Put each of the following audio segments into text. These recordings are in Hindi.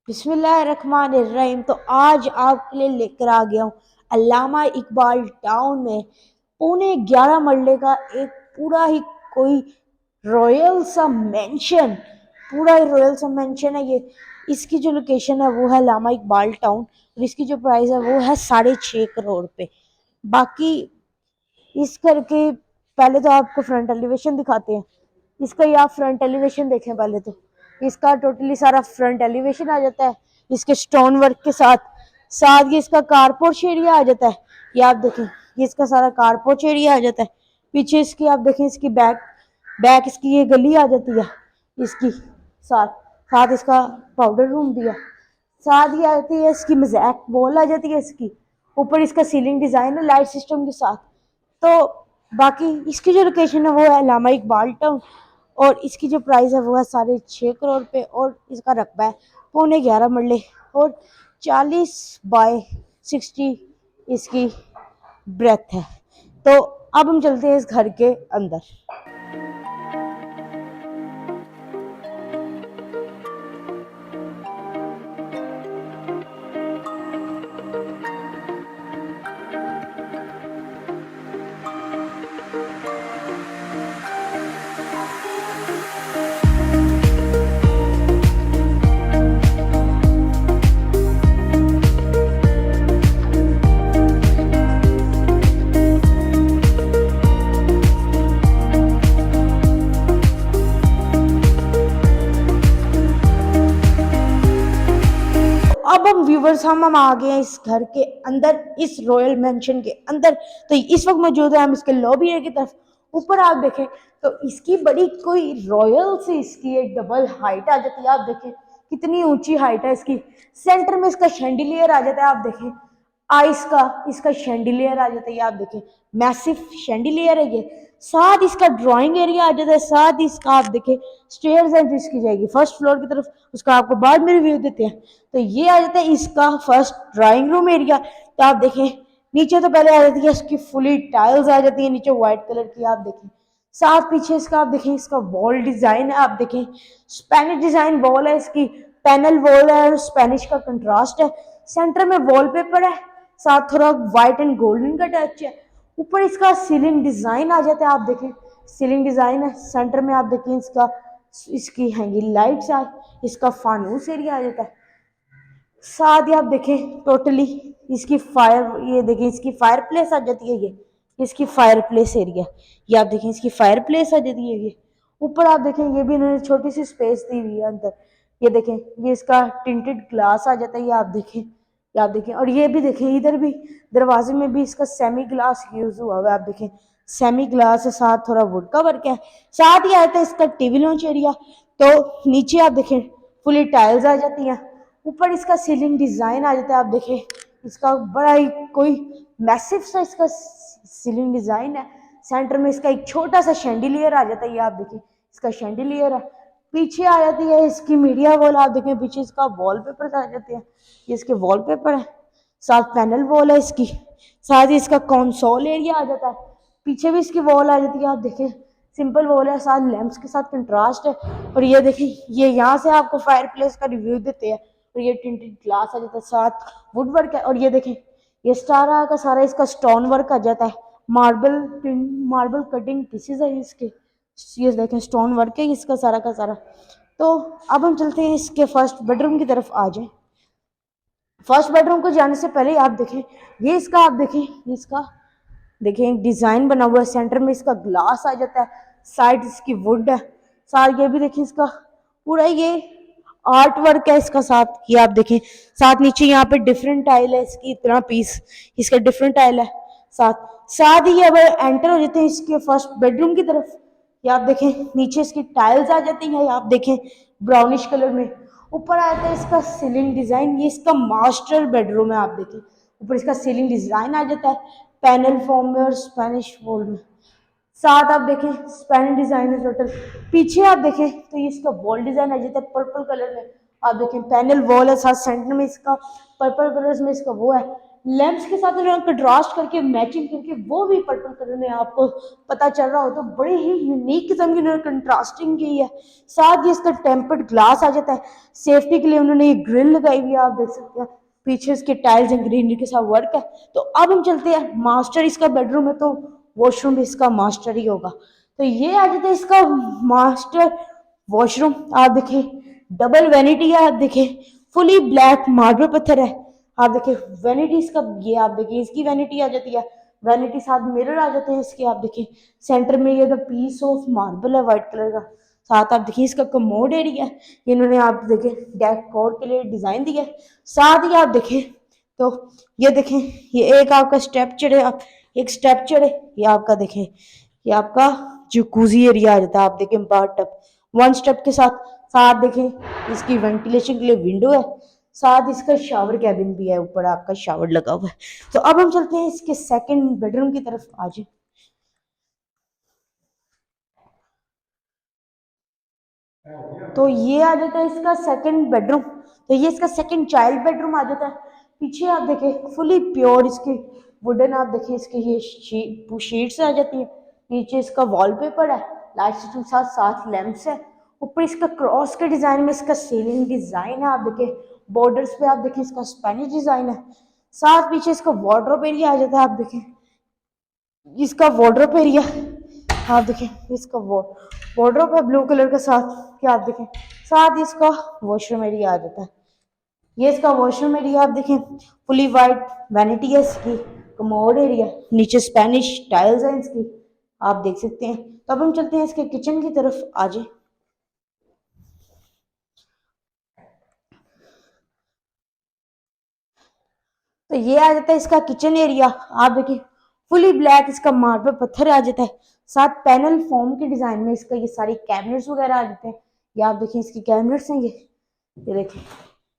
बिस्मिल्लाहिर्रहमानिर्रहीम। तो आज आपके लिए लेकर आ गया हूँ अल्लामा इकबाल टाउन में पौने 11 मरले का एक पूरा ही कोई रॉयल सा मेंशन, पूरा ही रॉयल सा मेंशन है ये। इसकी जो लोकेशन है वो है अल्लामा इकबाल टाउन और इसकी जो प्राइस है वो है 6.5 करोड़ पे। बाकी इस घर के पहले तो आपको फ्रंट एलिवेशन दिखाते हैं। इसका ये आप फ्रंट एलिवेशन देखें पहले तो। इसका टोटली सारा फ्रंट एलिवेशन आ जाता है इसके स्टोन वर्क के साथ। साथ ये इसका कारपोर्च एरिया आ जाता है। ये आप देखें, ये इसका सारा कारपोर्च एरिया आ जाता है। पीछे इसकी आप देखें, इसकी बैक बैक इसकी ये गली आ जाती है इसकी। साथ साथ इसका पाउडर रूम भी है। साथ ही आती है इसकी मज़ाक वॉल आ जाती है इसकी। ऊपर इसका सीलिंग डिज़ाइन है लाइट सिस्टम के साथ। तो बाकी इसकी जो लोकेशन है वो है अल्लामा इकबाल टाउन और इसकी जो प्राइस है वो है 6.5 करोड़ पे और इसका रकबा है पौने 11 मरले और 40 बाय 60 इसकी ब्रेथ है। तो अब हम चलते हैं इस घर के अंदर। अब हम व्यूवर्स हम आ गए हैं इस घर के अंदर, इस रॉयल मेंशन के अंदर। तो इस वक्त मौजूद है हम इसके लॉबी एरिया की तरफ। ऊपर आप देखें तो इसकी बड़ी कोई रॉयल सी इसकी एक डबल हाइट आ जाती है। आप देखें कितनी ऊंची हाइट है इसकी। सेंटर में इसका शैंडिलियर आ जाता है। आप देखें आइस का इसका शैंडिलियर आ जाता है। आप देखें मैसिव शैंडिलियर है ये। साथ इसका ड्राइंग एरिया आ जाता है। साथ ही इसका आप देखें स्टेयर्स एंट्रीज की जाएगी फर्स्ट फ्लोर की तरफ, उसका आपको बाद में रिव्यू देते हैं। तो ये आ जाता है इसका फर्स्ट ड्राइंग रूम एरिया। तो आप देखें नीचे तो पहले आ जाती है इसकी फुली टाइल्स आ जाती है नीचे व्हाइट कलर की। आप देखें साथ पीछे इसका आप देखें इसका वॉल डिजाइन है। आप देखें स्पेनिश डिजाइन वॉल है इसकी, पैनल वॉल है और स्पेनिश का कंट्रास्ट है। सेंटर में वॉलपेपर है, साथ थोड़ा व्हाइट एंड गोल्डन का टच है। ऊपर इसका सीलिंग डिजाइन आ जाता है। आप देखें सीलिंग डिजाइन है। सेंटर में आप देखें इसका इसकी हैंगिंग लाइट्स है। इसका फानूस एरिया आ जाता है। साथ ही आप देखें टोटली इसकी फायर, ये देखें इसकी फायर प्लेस आ जाती है। ये इसकी फायर प्लेस एरिया, ये आप देखें इसकी फायर प्लेस आ जाती है। ये ऊपर आप देखें ये भी इन्होंने छोटी सी स्पेस दी हुई है अंदर। ये देखें ये इसका टिंटेड ग्लास आ जाता है। ये आप देखें, ये आप देखें और ये भी देखें इधर भी दरवाजे में भी इसका सेमी ग्लास यूज हुआ हुआ है। आप देखें सेमी ग्लास के साथ थोड़ा वुड का वर्क है। साथ ही आता है इसका टीवी लॉन्च एरिया। तो नीचे आप देखें फुली टाइल्स आ जाती हैं। ऊपर इसका सीलिंग डिजाइन आ जाता है। आप देखें इसका बड़ा ही कोई मैसिव सा इसका सीलिंग डिजाइन है। सेंटर में इसका एक छोटा सा शैंडिलियर आ जाता है। ये आप देखें इसका शैंडिलियर है। पीछे आ जाती है इसकी मीडिया वॉल। आप देखें पीछे इसका वॉलपेपर आ जाते हैं। ये इसके वॉलपेपर है। साथ पैनल वॉल है इसकी। साथ ही इसका कंसोल एरिया आ जाता है। पीछे भी इसकी वॉल आ जाती है। आप देखें सिंपल वॉल है, साथ लैंप्स के साथ कंट्रास्ट है। और ये देखें ये यहाँ से आपको फायर प्लेस का रिव्यू देते हैं और ये टिंटेड ग्लास आ जाता है, साथ वुड वर्क है। और ये देखें ये सारा का सारा इसका स्टोन वर्क आ जाता है। मार्बल कटिंग पीसेस है इसके। ये देखें स्टोन वर्क है इसका सारा का सारा। तो अब हम चलते हैं इसके फर्स्ट बेडरूम की तरफ। आ जाए फर्स्ट बेडरूम को जाने से पहले आप देखें ये इसका, आप देखें इसका देखें डिजाइन बना हुआ है। सेंटर में इसका ग्लास आ जाता है, साइड इसकी वुड है। साथ ये भी देखें इसका पूरा ये आर्ट वर्क है इसका। साथ ये आप देखें साथ नीचे यहाँ पे डिफरेंट टाइल है इसकी, इतना पीस इसका डिफरेंट टाइल है। साथ साथ ही अब एंटर हो जाते हैं इसके फर्स्ट बेडरूम की तरफ। ये आप देखें नीचे इसकी टाइल्स आ जाती हैं। आप देखें ब्राउनिश कलर में। ऊपर आता है इसका सीलिंग डिजाइन। ये इसका मास्टर बेडरूम है। आप देखें ऊपर इसका सीलिंग डिजाइन आ जाता है पैनल फॉर्म में और स्पेनिश वॉल में। साथ आप देखें स्पेनिश डिजाइन है टोटल। पीछे आप देखें तो ये इसका वॉल डिजाइन आ जाता है पर्पल कलर में। आप देखें पैनल वॉल है, साथ सेंटर में इसका पर्पल कलर में इसका वो है लैंप्स के साथ उन्होंने कंट्रास्ट करके मैचिंग करके वो भी पर्पल कलर में आपको पता चल रहा हो तो बड़े ही यूनिक किस्म की उन्होंने कंट्रास्टिंग की है। साथ ही इसका टेम्पर्ड ग्लास आ जाता है, सेफ्टी के लिए उन्होंने ये ग्रिल लगाई हुई है, आप देख सकते हैं पीछे इसके टाइल्स एंड ग्रीनरी के साथ वर्क है। तो अब हम चलते हैं, मास्टर इसका बेडरूम है तो वॉशरूम भी इसका मास्टर ही होगा। तो ये आ जाता है इसका मास्टर वॉशरूम। आप देखें डबल वैनिटी है, आप देखें फुली ब्लैक मार्बल पत्थर है। आप देखिए वैनिटी इसका, ये आप देखिए इसकी वैनिटी आ जाती है, वैनिटी साथ मिरर आ जाते हैं इसके। आप देखिए सेंटर में ये द पीस ऑफ मार्बल है व्हाइट कलर का। साथ आप देखिए इसका कमोड एरिया है, इन्होंने आप देखें डेकोर के लिए डिजाइन दिया है। साथ ही आप देखें तो ये देखें, ये एक आपका स्टेप चढ़े, आप एक स्टेप चढ़े, ये आपका देखें ये आपका जकूजी एरिया आ जाता है। आप देखें बाथ टब वन स्टेप के साथ। साथ देखें इसकी वेंटिलेशन के लिए विंडो है, साथ इसका शावर कैबिन भी है, ऊपर आपका शावर लगा हुआ है। तो अब हम चलते हैं इसके सेकंड बेडरूम की तरफ। आज तो ये आ जाता है इसका सेकंड बेडरूम। तो ये इसका सेकंड चाइल्ड बेडरूम आ जाता है। पीछे आप देखें फुली प्योर इसकी वुडन, आप देखें इसके ये शीट्स आ जाती है। नीचे इसका वॉलपेपर है, लाइट सिस्टम साथ साथ लैंप्स है। ऊपर इसका क्रॉस के डिजाइन में इसका सीलिंग डिजाइन है, आप देखें बॉर्डर्स पे आप देखें इसका स्पेनिश डिजाइन है। साथ पीछे इसका वार्डरोब एरिया आ जाता है, आप देखें इसका वार्डरोब एरिया, आप देखें इसका वार्डरोब है ब्लू कलर के साथ, क्या आप देखें साथ इसका वॉशरूम एरिया आ जाता है। ये इसका वॉशरूम एरिया आप देखें फुली वाइट वैनिटी है इसकी, कमोड एरिया, नीचे स्पेनिश टाइल्स हैं इसकी, आप देख सकते हैं। तो अब हम चलते हैं इसके किचन की तरफ। आ जाए तो ये आ जाता है इसका किचन एरिया। आप देखिए फुली ब्लैक इसका मार्बल पत्थर आ जाता है, साथ पैनल फॉर्म के डिजाइन में इसका ये सारी कैबिनेट्स वगैरह आ जाते हैं। ये आप देखिए इसकी कैबिनेट्स हैं, ये देखिए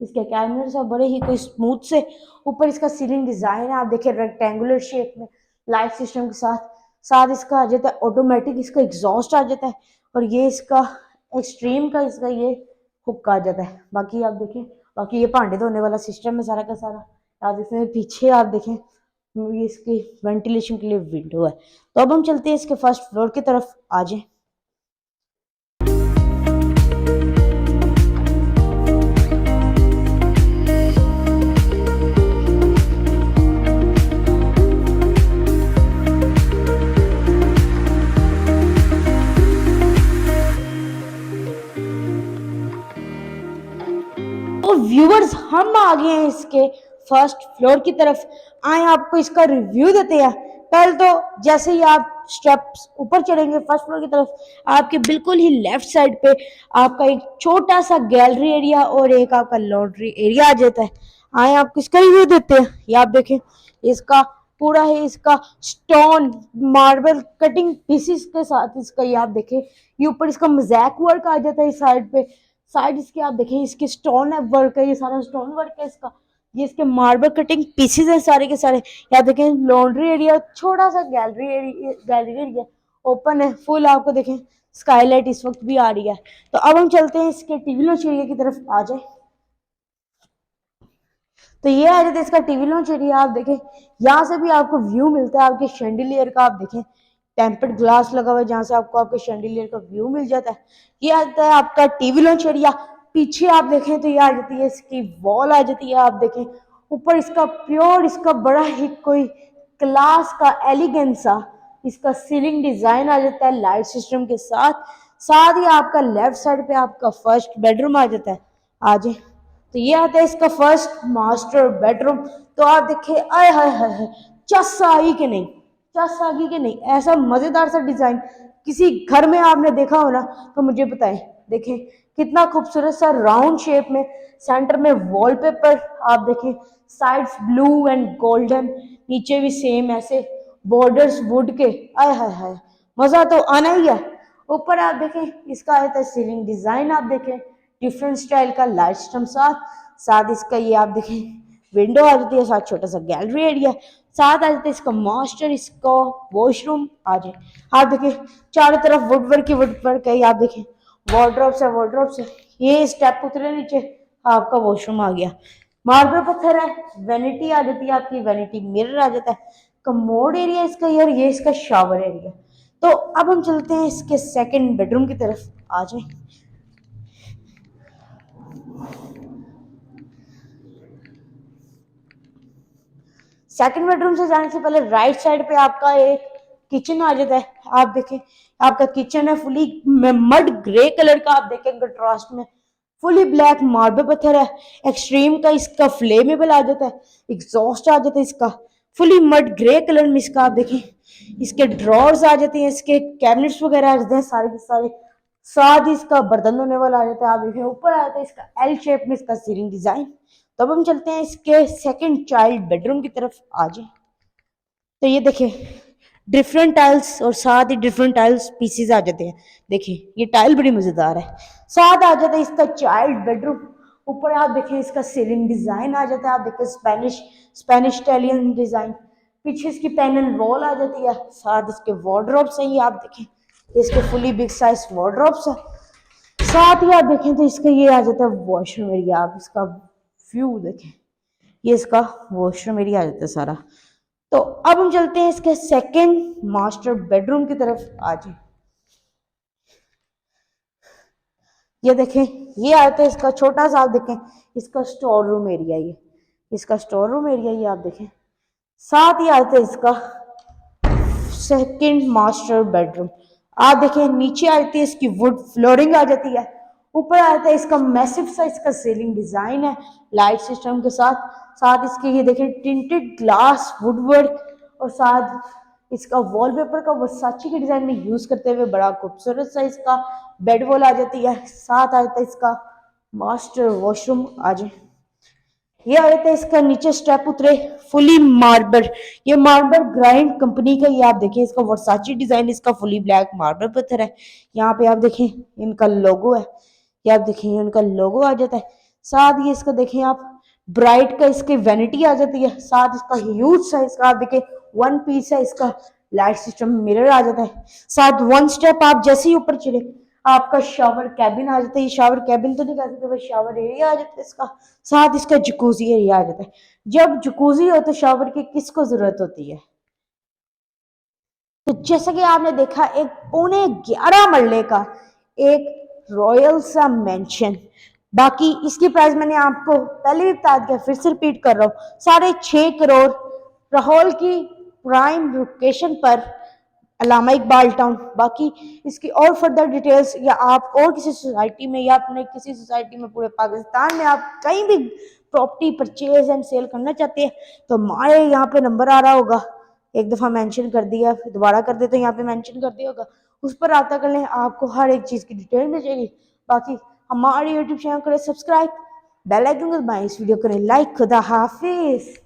इसके कैबिनेट्स और बड़े ही कोई स्मूथ से। ऊपर इसका सीलिंग डिजाइन है, आप देखिए रेक्टेंगुलर शेप में लाइट सिस्टम के साथ। साथ इसका आ जाता है ऑटोमेटिक इसका एग्जॉस्ट आ जाता है, और ये इसका एक्सट्रीम का इसका ये हुक आ जाता है। बाकी आप देखें, बाकी ये भांडे धोने वाला सिस्टम है सारा का सारा। आप इसमें पीछे आप देखें ये इसकी वेंटिलेशन के लिए विंडो है। तो अब हम चलते हैं इसके फर्स्ट फ्लोर की तरफ। आ जाए तो व्यूअर्स हम आ गए हैं इसके फर्स्ट फ्लोर की तरफ। आए आपको इसका रिव्यू देते हैं। पहले तो जैसे ही आप स्टेप्स ऊपर चढ़ेंगे फर्स्ट फ्लोर की तरफ, आपके बिल्कुल ही लेफ्ट साइड पे आपका एक छोटा सा गैलरी एरिया और एक आपका लॉन्ड्री एरिया आ जाता है। आए आपको इसका रिव्यू देते हैं। ये आप देखें इसका पूरा है इसका स्टोन मार्बल कटिंग पीसेस के साथ इसका, ये आप देखें ये ऊपर इसका मोज़ैक वर्क आ जाता है इस साइड पे। साइड इसके आप देखें इसके स्टोन है वर्क है, ये सारा स्टोन वर्क है इसका। ये इसके मार्बल कटिंग पीसेस हैं सारे के सारे। यहाँ देखें लॉन्ड्री एरिया, छोटा सा गैलरी एरिया ओपन है फुल, आपको देखें स्काईलाइट इस वक्त भी आ रही है। तो अब हम चलते हैं इसके टीवी लॉन्च एरिया की तरफ। आ जाए तो ये आ जाता है इसका टीवी लॉन्च एरिया। आप देखें यहाँ से भी आपको व्यू मिलता है आपके शैंडिलियर का। आप देखें टेम्पर्ड ग्लास लगा हुआ है जहाँ से आपको आपके शैंडिलियर का व्यू मिल जाता है। ये आता है आपका टीवी लॉन्च एरिया। पीछे आप देखें तो ये आ जाती है इसकी वॉल आ जाती है। आप देखें ऊपर इसका प्योर इसका बड़ा ही कोई क्लास का एलिगेंस सा इसका सीलिंग डिजाइन आ जाता है लाइट सिस्टम के साथ। साथ ही आपका लेफ्ट साइड पे आपका फर्स्ट बेडरूम आ जाता है। आ जाए तो ये आता है इसका फर्स्ट मास्टर बेडरूम। तो आप देखिए आय हाय हाय हाय, चस आई कि नहीं, चस आ गई कि नहीं, ऐसा मजेदार सा डिजाइन किसी घर में आपने देखा हो ना तो मुझे बताएं। देखें कितना खूबसूरत सा राउंड शेप में, सेंटर में वॉलपेपर आप देखें, साइड्स ब्लू एंड गोल्डन, नीचे भी सेम ऐसे बॉर्डर्स वुड के। आय हाय हाय, मजा तो आना ही है। ऊपर आप देखें इसका आता है सीलिंग डिजाइन, आप देखें डिफरेंट स्टाइल का लाइट सिस्टम साथ साथ इसका ये आप देखें विंडो आ जाती है, साथ छोटा सा गैलरी एरिया साथ आ जाता है इसका मास्टर इसका वॉशरूम। आ जाए आप देखें चारों तरफ वुडवर्क की वुडवर्क है। आप देखें वार्डरोब से ये स्टेप उतरे नीचे आपका वॉशरूम आ गया। मार्बल पत्थर है, वैनिटी आ जाती है आपकी, वैनिटी मिरर आ जाता है, कमोड एरिया इसका ये, और ये इसका शावर एरिया। तो अब हम चलते हैं इसके सेकंड बेडरूम की तरफ, आ जाए। सेकंड बेडरूम से जाने से पहले राइट साइड पे आपका एक किचन आ जाता है। आप देखें आपका किचन है फुली मड ग्रे कलर का, आप देखें कंट्रास्ट में फुली ब्लैक मार्बल पत्थर है। एक्सट्रीम का इसका फ्लेमेबल आ जाता है, एग्जॉस्ट आ जाता है इसका फुली मड ग्रे कलर में। इसका आप देखें इसके ड्रॉर्स आ जाते हैं, इसके कैबिनेट्स वगैरह आ जाते हैं सारे के सारे। साथ ही इसका बर्तन धोने वाला आ जाता है। आप देखें ऊपर आ जाता है इसका एल शेप में इसका सीलिंग डिजाइन। तो अब हम चलते हैं इसके सेकंड चाइल्ड बेडरूम की तरफ, आ जाए। तो ये देखिए डिफरेंट टाइल्स और साथ ही डिफरेंट टाइल्स पीसीज आ जाते हैं। देखिए ये टाइल बड़ी मजेदार है। साथ आ जाता है इसका चाइल्ड बेडरूम। ऊपर आप देखें इसका सीलिंग डिजाइन आ जाता है, आप देखें स्पेनिश स्पेनिश इटालियन डिजाइन। पीछे इसकी पैनल वॉल आ जाती है, साथ इसके वार्डरोब्स हैं, ये आप देखें इसके फुली बिग साइज वार्डरोब्स है। साथ ही आप देखें तो इसका ये आ जाता है वॉशरूम एरिया। आप इसका व्यू देखें, ये इसका वॉशरूम एरिया आ जाता है सारा। तो अब हम चलते हैं इसके सेकंड मास्टर बेडरूम की तरफ, आ जाए। ये देखें ये आता है इसका छोटा सा, आप देखें इसका स्टोर रूम एरिया, ये इसका स्टोर रूम एरिया ये आप देखें। साथ ही आता है इसका सेकंड मास्टर बेडरूम। आप देखें नीचे आती है इसकी वुड फ्लोरिंग आ जाती है। ऊपर आता है इसका मैसिव सा इसका सीलिंग डिजाइन है लाइट सिस्टम के साथ। साथ इसके ये देखें टिंटेड ग्लास वुडवर्क, और साथ इसका वॉलपेपर का वर्साची के डिजाइन में यूज करते हुए बड़ा खूबसूरत सा इसका बेड वॉल आ जाती है। साथ आता है इसका मास्टर वॉशरूम, आ जाए। ये आ जाता है इसका नीचे स्टेप उतरे फुली मार्बल, ये मार्बल ग्राइंड कंपनी का, ये आप देखें इसका वर्साची डिजाइन, इसका फुली ब्लैक मार्बल पत्थर है। यहाँ पे आप देखें इनका लोगो है, ये आप देखें इनका लोगो आ जाता है। साथ ही इसका देखें आप ब्राइट का इसकी वैनिटी आ जाती है। साथ इसका ह्यूज साइज का आप देखें वन पीस है, इसका लाइट सिस्टम मिरर आ जाता है। साथ वन स्टेप आप जैसे ही ऊपर चले आपका शावर कैबिन आ जाता है। ये शावर कैबिन तो नहीं कह सकते, बस शावर एरिया आ जाता है इसका। साथ इसका जकूजी एरिया आ जाता है। जब जकूजी हो तो शावर की किसको जरूरत होती है? तो जैसा कि आपने देखा एक पौने 11 मरले का एक रॉयल सा मेंशन। बाकी इसकी प्राइस मैंने आपको पहले भी बता दिया, फिर से रिपीट कर रहा हूँ, 6.5 करोड़ लाहौर की प्राइम लोकेशन पर, अलामा इकबाल टाउन। बाकी इसकी और फर्दर डिटेल्स, या आप और किसी सोसाइटी में या अपने किसी सोसाइटी में पूरे पाकिस्तान में आप कहीं भी प्रॉपर्टी परचेज एंड सेल करना चाहते हैं तो हमारे यहाँ पे नंबर आ रहा होगा, एक दफ़ा मेंशन कर दिया, फिर दोबारा कर दे तो यहाँ पे मेंशन कर दिया होगा, उस पर रब्ता कर लें, आपको हर एक चीज़ की डिटेल मिल जाएगी। बाकी हमारे यूट्यूब चैनल करें सब्सक्राइब, बेल आइकन को दबाएं, इस वीडियो करें लाइक। खुदा हाफिज।